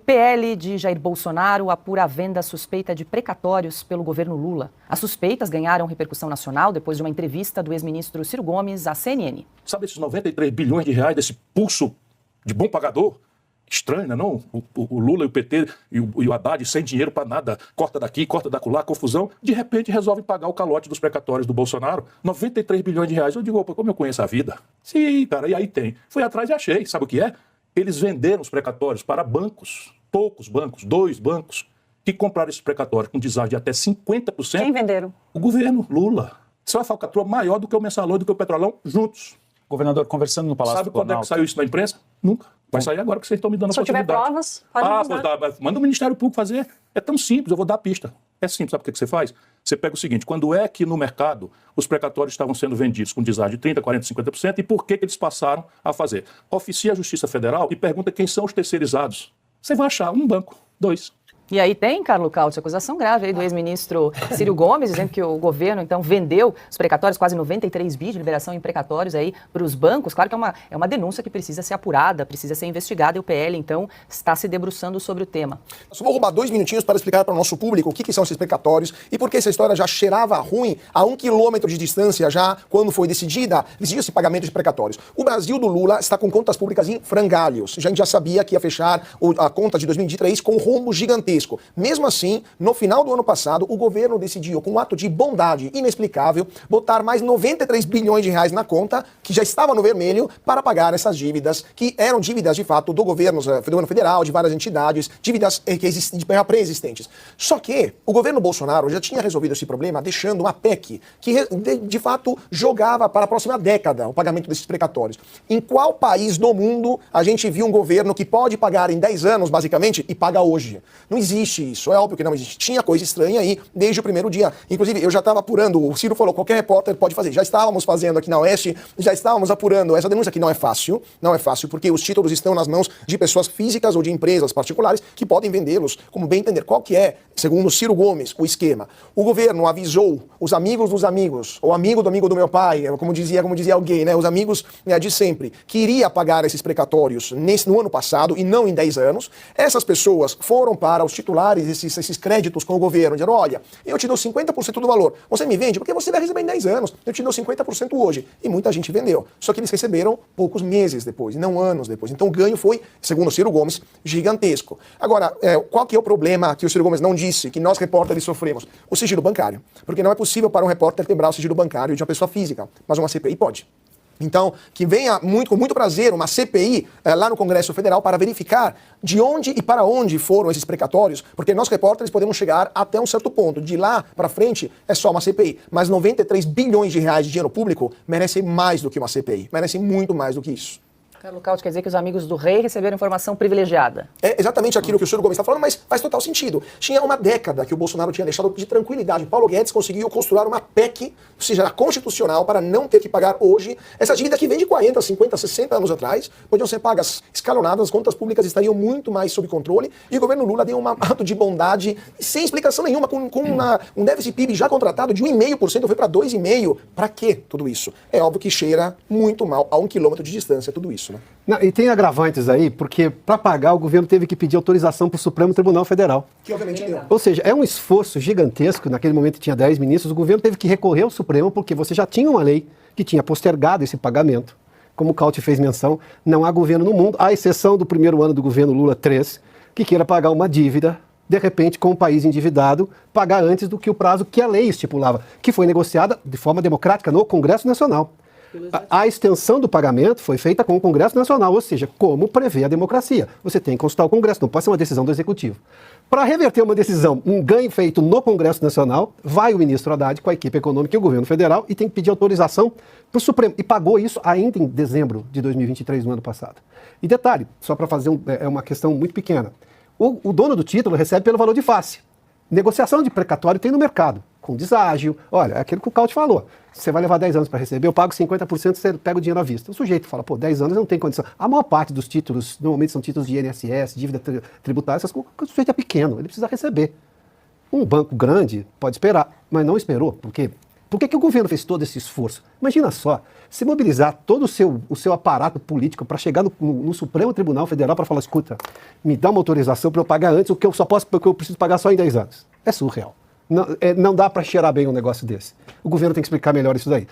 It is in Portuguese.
PL de Jair Bolsonaro apura a venda suspeita de precatórios pelo governo Lula. As suspeitas ganharam repercussão nacional depois de uma entrevista do ex-ministro Ciro Gomes à CNN. Sabe esses 93 bilhões de reais desse pulso de bom pagador? Estranho, né, não? O Lula e o PT e o Haddad sem dinheiro para nada, corta daqui, corta dacolá, confusão. De repente resolvem pagar o calote dos precatórios do Bolsonaro, 93 bilhões de reais. Eu digo, opa, como eu conheço a vida? Sim, cara, e aí tem. Fui atrás e achei, sabe o que é? Eles venderam os precatórios para bancos, poucos bancos, 2 bancos, que compraram esses precatórios com deságio de até 50%. Quem venderam? O governo, Lula. Isso é uma falcatrua maior do que o Mensalão e do que o Petrolão juntos. Governador, conversando no Palácio do Planalto... Sabe quando é que saiu isso na imprensa? Nunca. Vai sair agora que vocês estão me dando a possibilidade. Se tiver provas, pode manda o Ministério Público fazer. É tão simples, eu vou dar a pista. É simples, sabe o que você faz? Você pega o seguinte, quando é que no mercado os precatórios estavam sendo vendidos com deságio de 30%, 40%, 50% e por que eles passaram a fazer? Oficia a Justiça Federal e pergunta quem são os terceirizados. Você vai achar um banco, 2. E aí tem, Carlos Cauti, acusação grave aí do ex-ministro Ciro Gomes, dizendo que o governo, então, vendeu os precatórios, quase 93 bi de liberação em precatórios aí para os bancos. Claro que é uma denúncia que precisa ser apurada, precisa ser investigada, e o PL, então, está se debruçando sobre o tema. Eu só vou roubar 2 minutinhos para explicar para o nosso público o que são esses precatórios e por que essa história já cheirava ruim a 1 quilômetro de distância já, quando foi decidiu-se pagamento de precatórios. O Brasil do Lula está com contas públicas em frangalhos. A gente já sabia que ia fechar a conta de 2023 com um rombo gigantesco. Mesmo assim, no final do ano passado, o governo decidiu, com um ato de bondade inexplicável, botar mais 93 bilhões de reais na conta, que já estava no vermelho, para pagar essas dívidas, que eram dívidas, de fato, do governo federal, de várias entidades, dívidas pré-existentes. Só que o governo Bolsonaro já tinha resolvido esse problema, deixando uma PEC que, de fato, jogava para a próxima década o pagamento desses precatórios. Em qual país do mundo a gente viu um governo que pode pagar em 10 anos, basicamente, e paga hoje? Não existe isso, é óbvio que não existe. Tinha coisa estranha aí desde o primeiro dia. Inclusive, eu já estava apurando, o Ciro falou, qualquer repórter pode fazer. Já estávamos fazendo aqui na Oeste, já estávamos apurando essa denúncia que não é fácil, porque os títulos estão nas mãos de pessoas físicas ou de empresas particulares que podem vendê-los como bem entender. Qual que é, segundo Ciro Gomes, o esquema? O governo avisou os amigos dos amigos, ou amigo do meu pai, como dizia alguém, né? Os amigos de sempre, que iria pagar esses precatórios no ano passado e não em 10 anos. Essas pessoas foram para os titulares, esses créditos com o governo, dizendo, olha, eu te dou 50% do valor, você me vende porque você vai receber em 10 anos, eu te dou 50% hoje. E muita gente vendeu. Só que eles receberam poucos meses depois, e não anos depois. Então o ganho foi, segundo o Ciro Gomes, gigantesco. Agora, qual que é o problema que o Ciro Gomes não disse, que nós repórteres sofremos? O sigilo bancário. Porque não é possível para um repórter quebrar o sigilo bancário de uma pessoa física, mas uma CPI pode. Então, que venha com muito prazer uma CPI lá no Congresso Federal para verificar de onde e para onde foram esses precatórios, porque nós repórteres podemos chegar até um certo ponto. De lá para frente é só uma CPI. Mas 93 bilhões de reais de dinheiro público merecem mais do que uma CPI. Merecem muito mais do que isso. Carlos Cauti, quer dizer que os amigos do rei receberam informação privilegiada. É exatamente aquilo que o Ciro Gomes está falando, mas faz total sentido. Tinha uma década que o Bolsonaro tinha deixado de tranquilidade. Paulo Guedes conseguiu construir uma PEC, ou seja, constitucional, para não ter que pagar hoje essa dívida que vem de 40, 50, 60 anos atrás. Podiam ser pagas escalonadas, as contas públicas estariam muito mais sob controle, e o governo Lula deu um ato de bondade sem explicação nenhuma, com um déficit PIB já contratado de 1,5%, foi para 2,5%. Para quê tudo isso? É óbvio que cheira muito mal a 1 quilômetro de distância tudo isso, né? Não, e tem agravantes aí, porque para pagar o governo teve que pedir autorização para o Supremo Tribunal Federal. Que obviamente deu. Ou seja, é um esforço gigantesco, naquele momento tinha 10 ministros, o governo teve que recorrer ao Supremo porque você já tinha uma lei que tinha postergado esse pagamento. Como o Cauti fez menção, não há governo no mundo, à exceção do primeiro ano do governo Lula 3, que queira pagar uma dívida, de repente, com o país endividado, pagar antes do que o prazo que a lei estipulava, que foi negociada de forma democrática no Congresso Nacional. A extensão do pagamento foi feita com o Congresso Nacional, ou seja, como prevê a democracia. Você tem que consultar o Congresso, não pode ser uma decisão do Executivo. Para reverter uma decisão, um ganho feito no Congresso Nacional, vai o ministro Haddad com a equipe econômica e o governo federal e tem que pedir autorização para o Supremo. E pagou isso ainda em dezembro de 2023, no ano passado. E detalhe, só para fazer uma questão muito pequena, o dono do título recebe pelo valor de face. Negociação de precatório tem no mercado, com deságio. Olha, é aquilo que o Cauti falou. Você vai levar 10 anos para receber, eu pago 50%, você pega o dinheiro à vista. O sujeito fala, 10 anos não tem condição. A maior parte dos títulos, normalmente são títulos de INSS, dívida tributária, essas coisas, o sujeito é pequeno, ele precisa receber. Um banco grande pode esperar, mas não esperou, porque Por que o governo fez todo esse esforço? Imagina só, se mobilizar todo o seu aparato político para chegar no Supremo Tribunal Federal para falar, escuta, me dá uma autorização para eu pagar antes o que eu preciso pagar só em 10 anos. É surreal. Não dá para cheirar bem um negócio desse. O governo tem que explicar melhor isso daí.